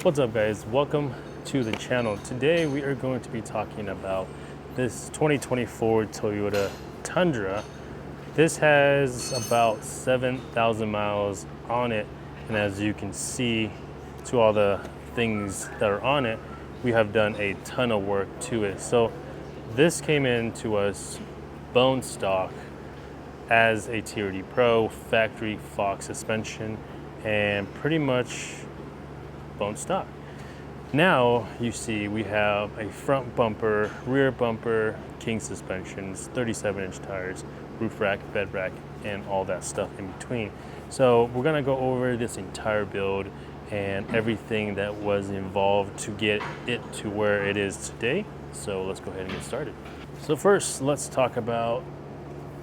What's up guys, welcome to the channel. Today we are going to be talking about this 2024 Toyota Tundra. This has about 7,000 miles on it, and as you can see to all the things that are on it, we have done a ton of work to it. So this came in to us bone stock as a TRD Pro, factory Fox suspension, and pretty much bone stock. Now you see we have a front bumper, rear bumper, king suspensions, 37-inch tires, roof rack, bed rack, and all that stuff in between. So we're gonna go over this entire build and everything that was involved to get it to where it is today. So let's go ahead and get started. So first, let's talk about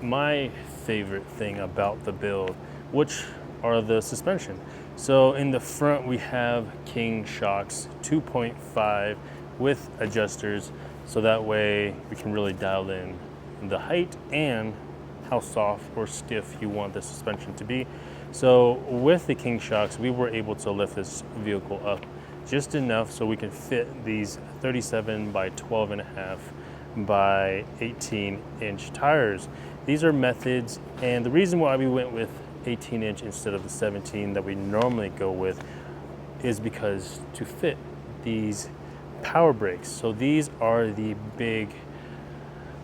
my favorite thing about the build, which are the suspension. So in the front we have king shocks 2.5 with adjusters, so that way we can really dial in the height and how soft or stiff you want the suspension to be. So with the king shocks, we were able to lift this vehicle up just enough so we can fit these 37 by 12 and a half by 18-inch tires. These are methods, and the reason why we went with 18-inch instead of the 17 that we normally go with is because to fit these power brakes. So these are the big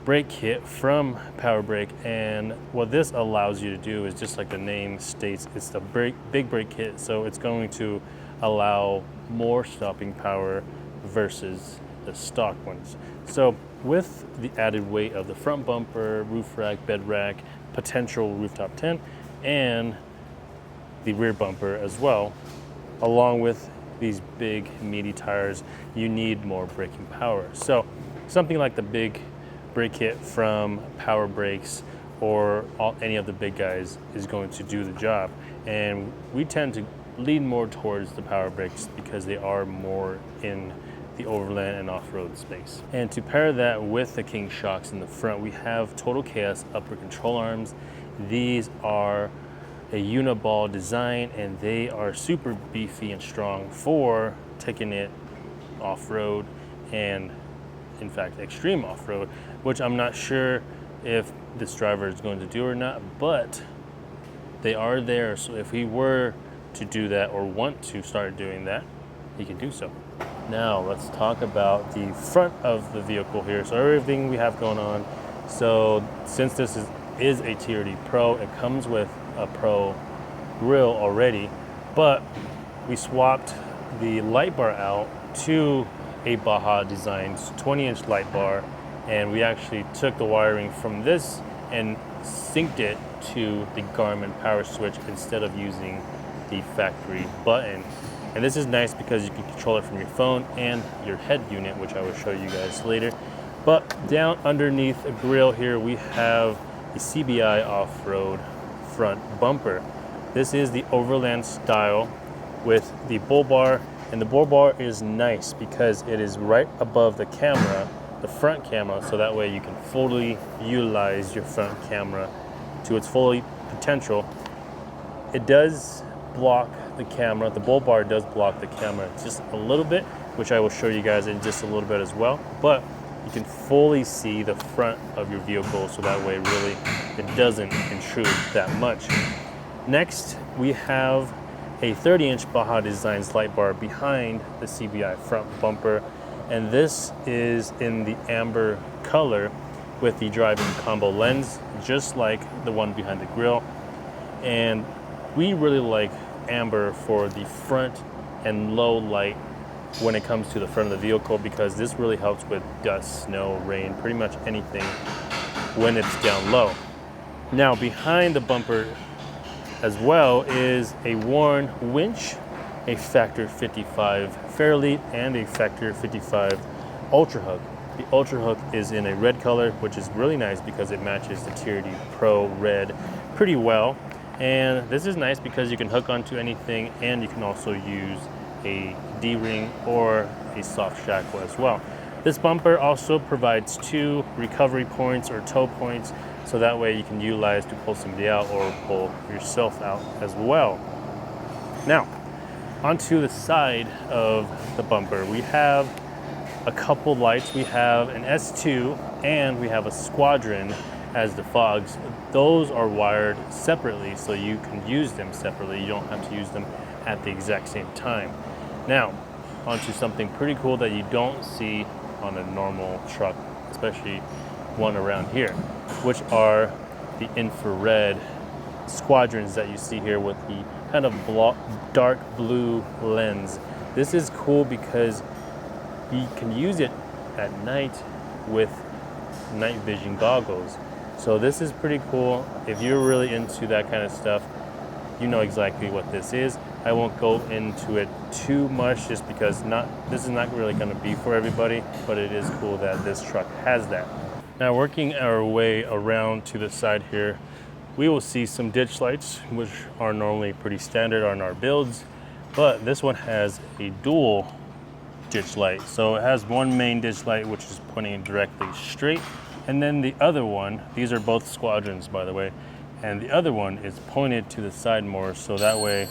brake kit from Power Brake, and what this allows you to do is, just like the name states, it's the big brake kit, so it's going to allow more stopping power versus the stock ones. So with the added weight of the front bumper, roof rack, bed rack, potential rooftop tent, and the rear bumper as well, along with these big meaty tires, you need more braking power. So something like the big brake kit from Power Brakes or any of the big guys is going to do the job. And we tend to lean more towards the Power Brakes because they are more in the overland and off-road space. And to pair that with the king shocks in the front, we have Total Chaos upper control arms. These are a uniball design, and they are super beefy and strong for taking it off-road, and in fact extreme off-road, which I'm not sure if this driver is going to do or not, but they are there. So if he were to do that or want to start doing that, he can do so. Now let's talk about the front of the vehicle here. So everything we have going on. So since this is a TRD Pro, it comes with a Pro grille already, but we swapped the light bar out to a Baja Designs 20-inch light bar, and we actually took the wiring from this and synced it to the Garmin Power Switch instead of using the factory button. And this is nice because you can control it from your phone and your head unit, which I will show you guys later. But down underneath the grille here, we have the CBI off-road front bumper. This is the overland style with the bull bar, and the bull bar is nice because it is right above the camera, the front camera, so that way you can fully utilize your front camera to its full potential. It does block the camera, the bull bar does block the camera just a little bit, which I will show you guys in just a little bit as well, but you can fully see the front of your vehicle, so that way really it doesn't intrude that much. Next, we have a 30-inch Baja Designs light bar behind the CBI front bumper, and this is in the amber color with the driving combo lens, just like the one behind the grille. And we really like amber for the front and low light when it comes to the front of the vehicle, because this really helps with dust, snow, rain, pretty much anything when it's down low. Now behind the bumper as well is a Warn winch, a Factor 55 Fairlead, and a Factor 55 Ultra Hook. The Ultra Hook is in a red color, which is really nice because it matches the TRD Pro red pretty well. And this is nice because you can hook onto anything, and you can also use a D-ring or a soft shackle as well. This bumper also provides 2 recovery points or tow points, so that way you can utilize to pull somebody out or pull yourself out as well. Now, onto the side of the bumper, we have a couple lights. We have an S2 and we have a Squadron as the fogs. Those are wired separately, so you can use them separately. You don't have to use them at the exact same time. Now, onto something pretty cool that you don't see on a normal truck, especially one around here, which are the infrared Squadrons that you see here with the kind of dark blue lens. This is cool because you can use it at night with night vision goggles. So this is pretty cool. If you're really into that kind of stuff, you know exactly what this is. I won't go into it too much just because this is not really going to be for everybody, but it is cool that this truck has that. Now, working our way around to the side here, we will see some ditch lights, which are normally pretty standard on our builds, but this one has a dual ditch light. So it has one main ditch light, which is pointing directly straight, and then the other one, these are both Squadrons by the way, and the other one is pointed to the side more, so that way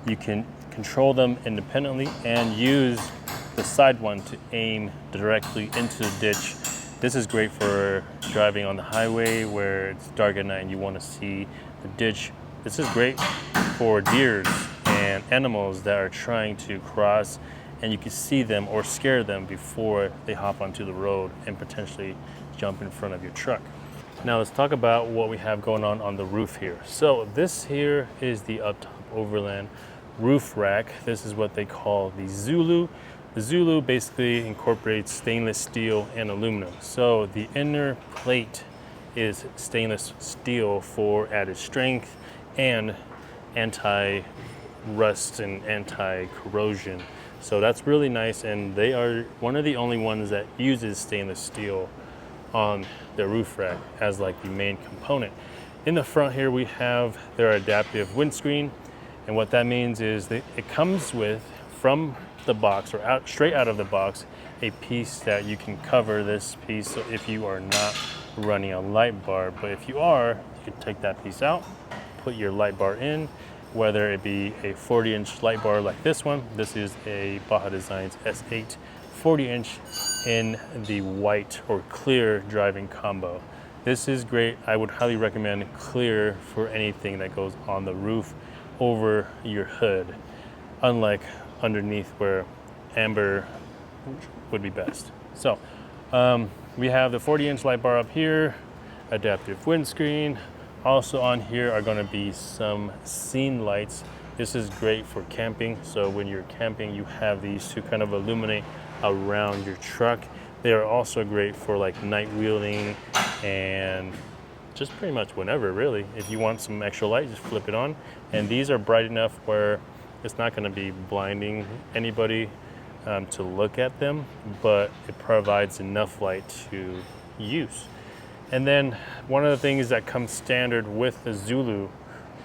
you can control them independently and use the side one to aim directly into the ditch. This is great for driving on the highway where it's dark at night and you want to see the ditch. This is great for deers and animals that are trying to cross, and you can see them or scare them before they hop onto the road and potentially jump in front of your truck. Now let's talk about what we have going on the roof here. So this here is the up-top Overland roof rack. This is what they call the Zulu. The Zulu basically incorporates stainless steel and aluminum. So the inner plate is stainless steel for added strength and anti-rust and anti-corrosion. So that's really nice, and they are one of the only ones that uses stainless steel on their roof rack as like the main component. In the front here we have their adaptive windscreen, and what that means is that it comes with, from the box or straight out of the box, a piece that you can cover this piece so if you are not running a light bar. But if you are, you can take that piece out, put your light bar in, whether it be a 40-inch light bar like this one. This is a Baja Designs S8 40-inch in the white or clear driving combo. This is great. I would highly recommend clear for anything that goes on the roof over your hood, unlike underneath where amber would be best. So we have the 40-inch light bar up here, adaptive windscreen. Also on here are going to be some scene lights. This is great for camping. So when you're camping, you have these to kind of illuminate around your truck. They are also great for like night wheeling and just pretty much whenever, really. If you want some extra light, just flip it on. And these are bright enough where it's not going to be blinding anybody to look at them, but it provides enough light to use. And then one of the things that comes standard with the Zulu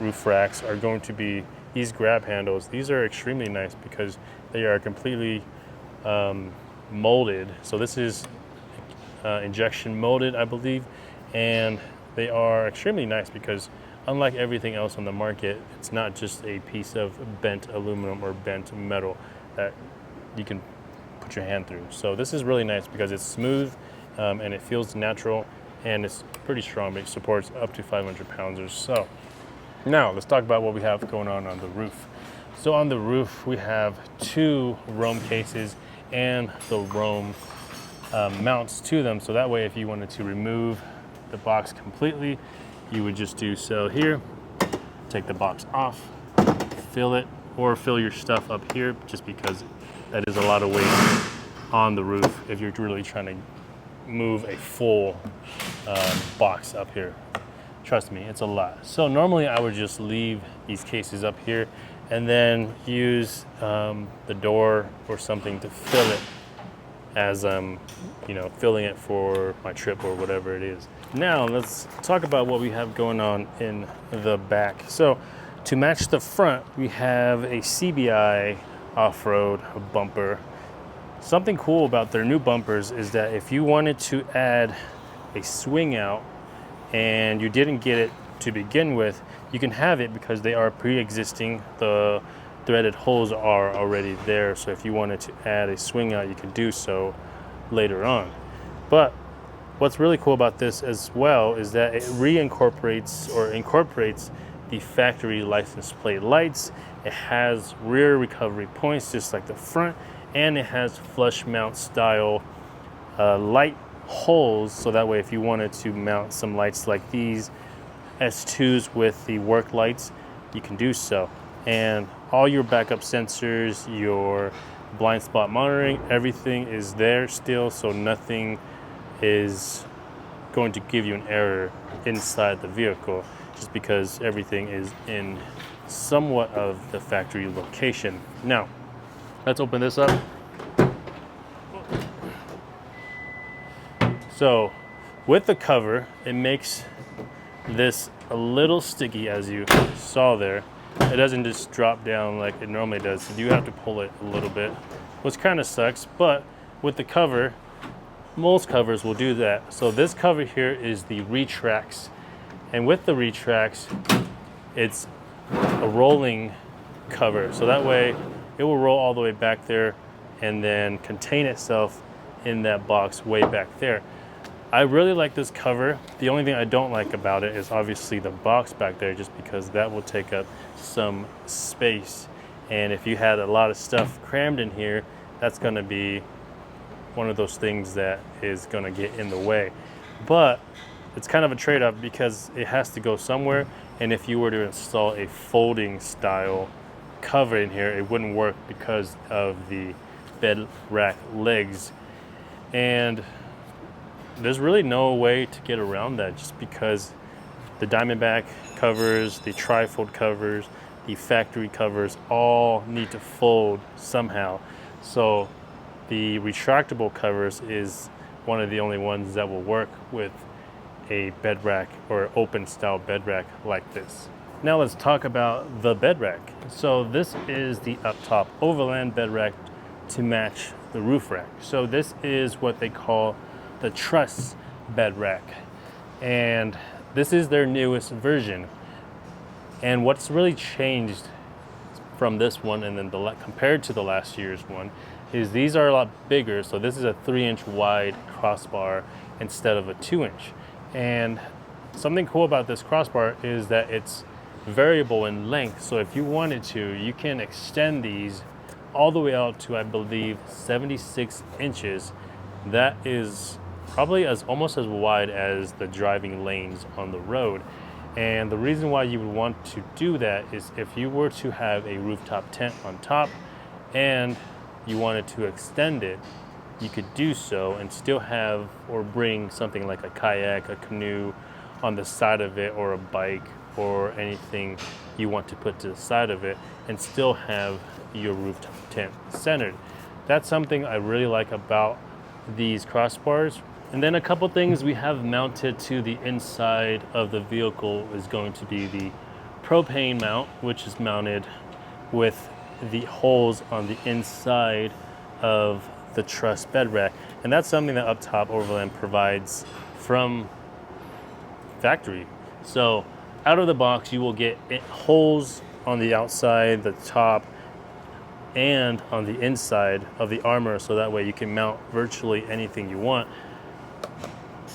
roof racks are going to be these grab handles. These are extremely nice because they are completely molded. So this is injection molded, I believe, and they are extremely nice because unlike everything else on the market, it's not just a piece of bent aluminum or bent metal that you can put your hand through. So this is really nice because it's smooth and it feels natural, and it's pretty strong. It supports up to 500 pounds or so. Now let's talk about what we have going on the roof. So on the roof we have two Roam cases and the Roam mounts to them. So that way if you wanted to remove the box completely, you would just do so here, take the box off, fill it, or fill your stuff up here, just because that is a lot of weight on the roof if you're really trying to move a full box up here. Trust me, it's a lot. So normally I would just leave these cases up here and then use the door or something to fill it as I'm filling it for my trip or whatever it is. Now let's talk about what we have going on in the back. So to match the front, we have a CBI off-road bumper. Something cool about their new bumpers is that if you wanted to add a swing out and you didn't get it to begin with, you can have it because they are pre-existing. The threaded holes are already there. So if you wanted to add a swing out, you can do so later on. But what's really cool about this as well is that it incorporates the factory license plate lights. It has rear recovery points just like the front, and it has flush mount style light holes, so that way if you wanted to mount some lights like these S2s with the work lights, you can do so. And all your backup sensors, your blind spot monitoring, everything is there still, so nothing is going to give you an error inside the vehicle, just because everything is in somewhat of the factory location. Now, let's open this up. So, with the cover, it makes this a little sticky, as you saw there. It doesn't just drop down like it normally does, so you have to pull it a little bit, which kind of sucks. But with the cover, most covers will do that. So this cover here is the retracts, and with the retracts, it's a rolling cover, so that way it will roll all the way back there and then contain itself in that box way back there. I really like this cover. The only thing I don't like about it is obviously the box back there, just because that will take up some space, and if you had a lot of stuff crammed in here, that's going to be one of those things that is going to get in the way. But it's kind of a trade-off because it has to go somewhere, and if you were to install a folding style cover in here, it wouldn't work because of the bed rack legs. And there's really no way to get around that, just because the Diamondback covers, the trifold covers, the factory covers all need to fold somehow. So the retractable covers is one of the only ones that will work with a bed rack or open style bed rack like this. Now let's talk about the bed rack. So this is the up top Overland bed rack to match the roof rack. So this is what they call the truss bed rack, and this is their newest version. And what's really changed from this one and then compared to the last year's one is these are a lot bigger. So this is a 3-inch wide crossbar instead of a 2-inch. And something cool about this crossbar is that it's variable in length. So if you wanted to, you can extend these all the way out to, I believe, 76 inches. That is probably almost as wide as the driving lanes on the road. And the reason why you would want to do that is if you were to have a rooftop tent on top and you wanted to extend it, you could do so and still have or bring something like a kayak, a canoe on the side of it, or a bike or anything you want to put to the side of it, and still have your rooftop tent centered. That's something I really like about these crossbars. And then a couple things we have mounted to the inside of the vehicle is going to be the propane mount, which is mounted with the holes on the inside of the truss bed rack. And that's something that up top Overland provides from factory. So out of the box, you will get holes on the outside, the top, and on the inside of the armor, so that way you can mount virtually anything you want.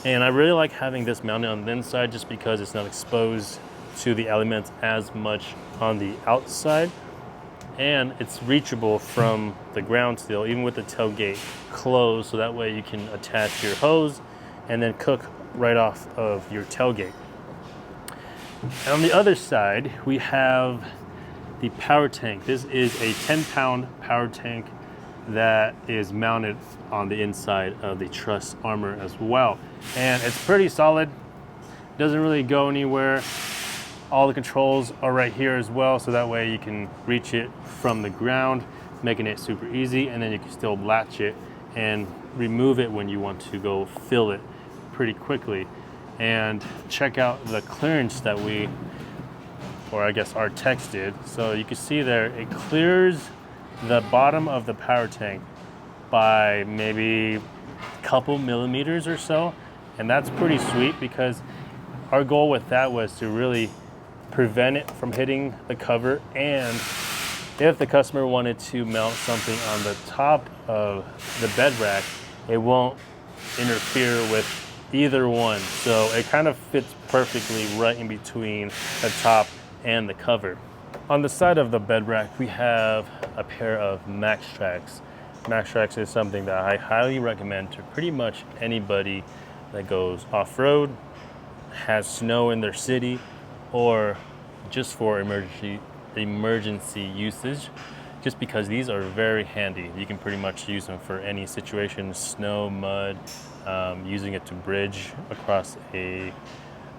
And I really like having this mounted on the inside just because it's not exposed to the elements as much on the outside, and it's reachable from the ground still, even with the tailgate closed, so that way you can attach your hose and then cook right off of your tailgate. And on the other side, we have the power tank. This is a 10-pound power tank that is mounted on the inside of the truss armor as well. And it's pretty solid, doesn't really go anywhere. All the controls are right here as well, so that way you can reach it from the ground, making it super easy, and then you can still latch it and remove it when you want to go fill it pretty quickly. And check out the clearance that our techs did. So you can see there, it clears the bottom of the power tank by maybe a couple millimeters or so. And that's pretty sweet, because our goal with that was to really prevent it from hitting the cover and if the customer wanted to mount something on the top of the bed rack, it won't interfere with either one. So it kind of fits perfectly right in between the top and the cover. On the side of the bed rack, we have a pair of Max Tracks. Max Tracks is something that I highly recommend to pretty much anybody that goes off-road, has snow in their city, or just for emergency usage, just because these are very handy. You can pretty much use them for any situation, snow, mud, using it to bridge across a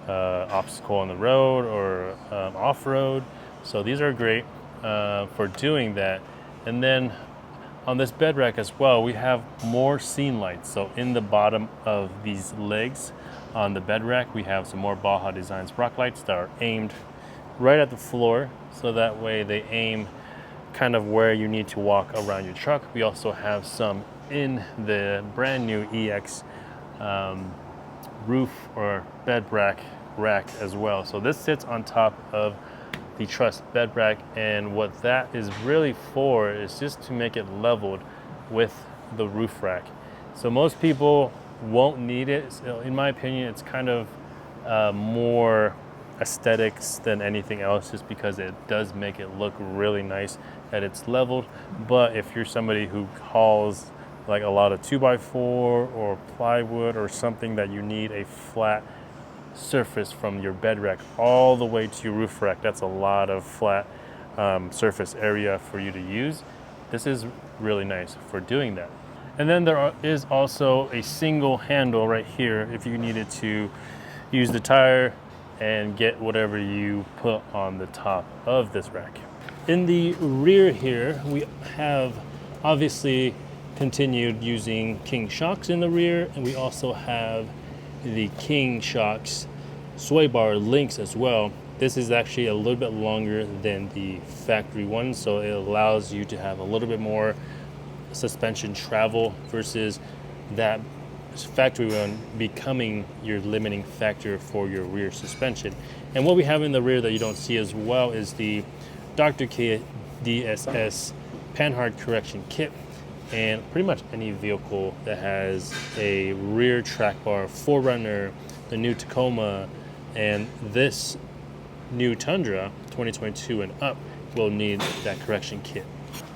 obstacle on the road or off-road. So these are great for doing that. And then on this bed rack as well, we have more scene lights. So in the bottom of these legs on the bed rack, we have some more Baja Designs rock lights that are aimed right at the floor. So that way they aim kind of where you need to walk around your truck. We also have some in the brand new EX roof or bed rack as well. So this sits on top of the truss bed rack, and what that is really for is just to make it leveled with the roof rack. So most people won't need it. So in my opinion, it's kind of more aesthetics than anything else, just because it does make it look really nice that it's leveled. But if you're somebody who hauls like a lot of 2x4 or plywood or something that you need a flat surface from your bed rack all the way to your roof rack, that's a lot of flat surface area for you to use. This is really nice for doing that. And then there is also a single handle right here if you needed to use the tire and get whatever you put on the top of this rack. In the rear here, we have obviously continued using King shocks in the rear, and we also have the King shocks sway bar links as well. This is actually a little bit longer than the factory one, so it allows you to have a little bit more suspension travel versus that factory one becoming your limiting factor for your rear suspension. And what we have in the rear that you don't see as well is the Dr. K DSS Panhard correction kit. And pretty much any vehicle that has a rear track bar, 4Runner, the new Tacoma, and this new Tundra 2022 and up will need that correction kit.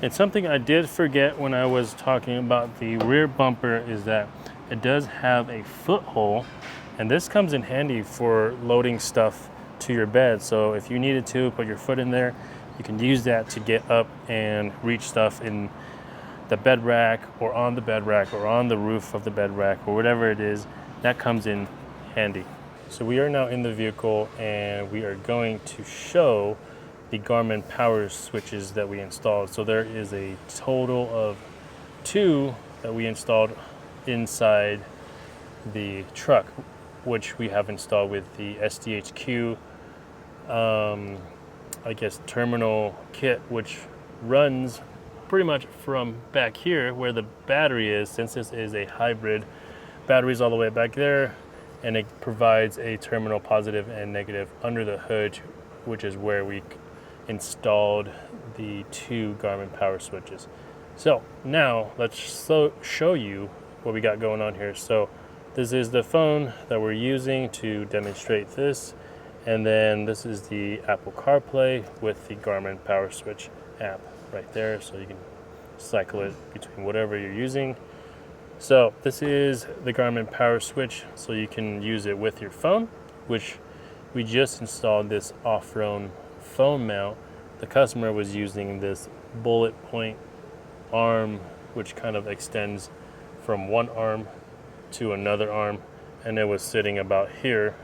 And something I did forget when I was talking about the rear bumper is that it does have a foothole, and this comes in handy for loading stuff to your bed. So if you needed to put your foot in there, you can use that to get up and reach stuff in the bed rack or on the bed rack or on the roof of the bed rack or whatever it is. That comes in handy. So we are now in the vehicle, and we are going to show the Garmin Power Switches that we installed. So there is a total of 2 that we installed inside the truck, which we have installed with the SDHQ I guess terminal kit, which runs pretty much from back here where the battery is. Since this is a hybrid, battery's all the way back there, and it provides a terminal positive and negative under the hood, which is where we installed the 2 Garmin Power Switches. So now let's show you what we got going on here. So this is the phone that we're using to demonstrate this, and then this is the Apple CarPlay with the Garmin Power Switch app right there, so you can cycle it between whatever you're using. So this is the Garmin Power Switch, so you can use it with your phone, which we just installed this off-road phone mount. The customer was using this bullet point arm, which kind of extends from one arm to another arm, and it was sitting about here,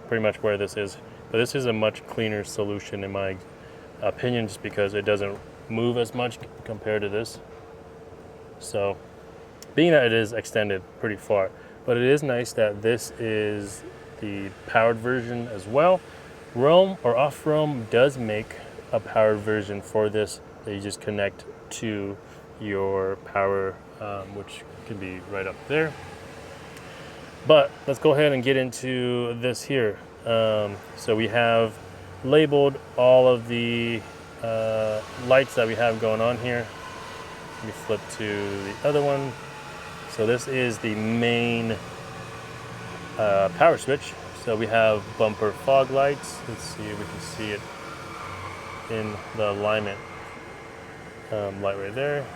pretty much where this is. But this is a much cleaner solution in my opinion, just because it doesn't move as much compared to this. So being that it is extended pretty far, but it is nice that this is the powered version as well. Roam or off-roam does make a powered version for this that you just connect to your power, which can be right up there. But let's go ahead and get into this here. So we have labeled all of the lights that we have going on here. Let me flip to the other one. So this is the main power switch. So we have bumper fog lights. Let's see if we can see it in the alignment light right there.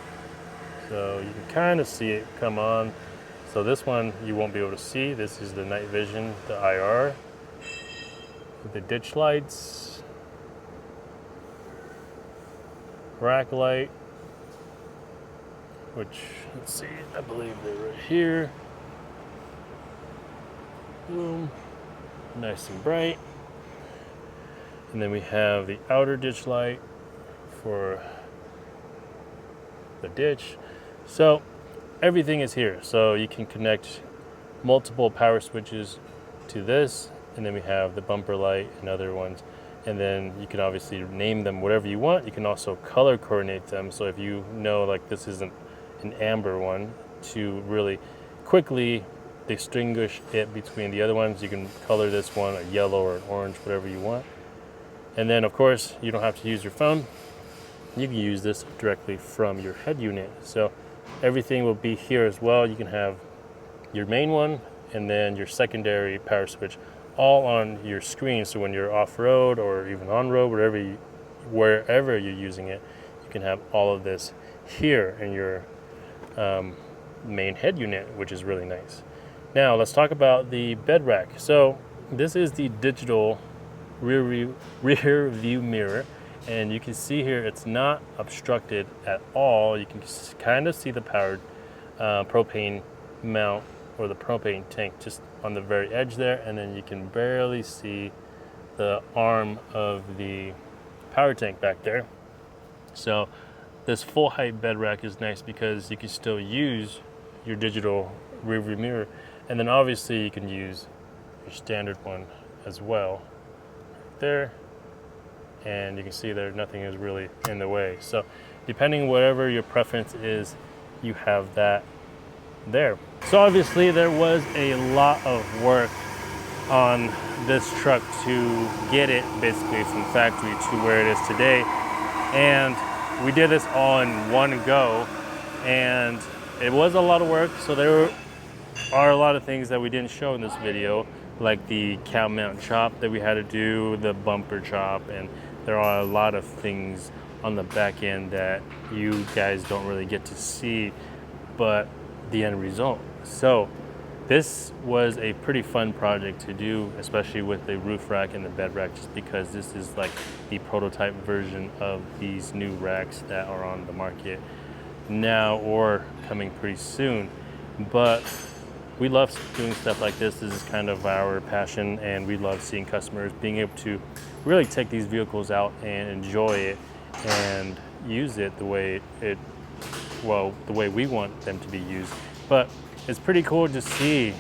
So you can kind of see it come on. So this one you won't be able to see. This is the night vision, the IR. The ditch lights, rack light, which, let's see, I believe they're right here. Boom, nice and bright. And then we have the outer ditch light for the ditch. So everything is here. So you can connect multiple power switches to this, and then we have the bumper light and other ones. And then you can obviously name them whatever you want. You can also color coordinate them. So if you know like this isn't an amber one, to really quickly distinguish it between the other ones, you can color this one a yellow or an orange, whatever you want. And then of course you don't have to use your phone. You can use this directly from your head unit. So everything will be here as well. You can have your main one and then your secondary power switch all on your screen. So when you're off-road or even on-road, wherever you're using it, you can have all of this here in your main head unit, which is really nice. Now let's talk about the bed rack. So this is the digital rear view mirror, and you can see here it's not obstructed at all. You can kind of see the powered propane mount or the propane tank just on the very edge there, and then you can barely see the arm of the power tank back there. So this full height bed rack is nice because you can still use your digital rear view mirror, and then obviously you can use your standard one as well there, and you can see there nothing is really in the way. So depending whatever your preference is, you have that there. So obviously there was a lot of work on this truck to get it basically from factory to where it is today, and we did this all in one go, and it was a lot of work. So there are a lot of things that we didn't show in this video, like the cow mount chop that we had to do, the bumper chop, and there are a lot of things on the back end that you guys don't really get to see, but the end result. So this was a pretty fun project to do, especially with the roof rack and the bed rack, just because this is like the prototype version of these new racks that are on the market now or coming pretty soon. But we love doing stuff like this. This is kind of our passion, and we love seeing customers being able to really take these vehicles out and enjoy it and use it the way the way we want them to be used. But it's pretty cool to see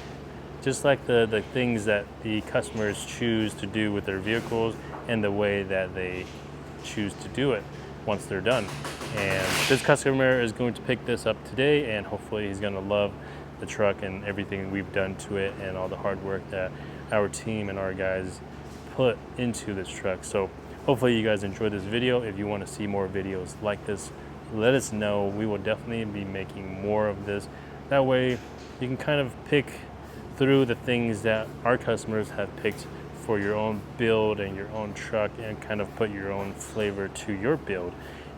just like the things that the customers choose to do with their vehicles and the way that they choose to do it once they're done. And this customer is going to pick this up today, and hopefully he's going to love the truck and everything we've done to it and all the hard work that our team and our guys put into this truck. So hopefully you guys enjoyed this video. If you want to see more videos like this, let us know. We will definitely be making more of this. That way you can kind of pick through the things that our customers have picked for your own build and your own truck, and kind of put your own flavor to your build.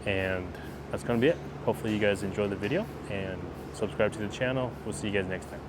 And that's going to be it. Hopefully you guys enjoyed the video and subscribe to the channel. We'll see you guys next time.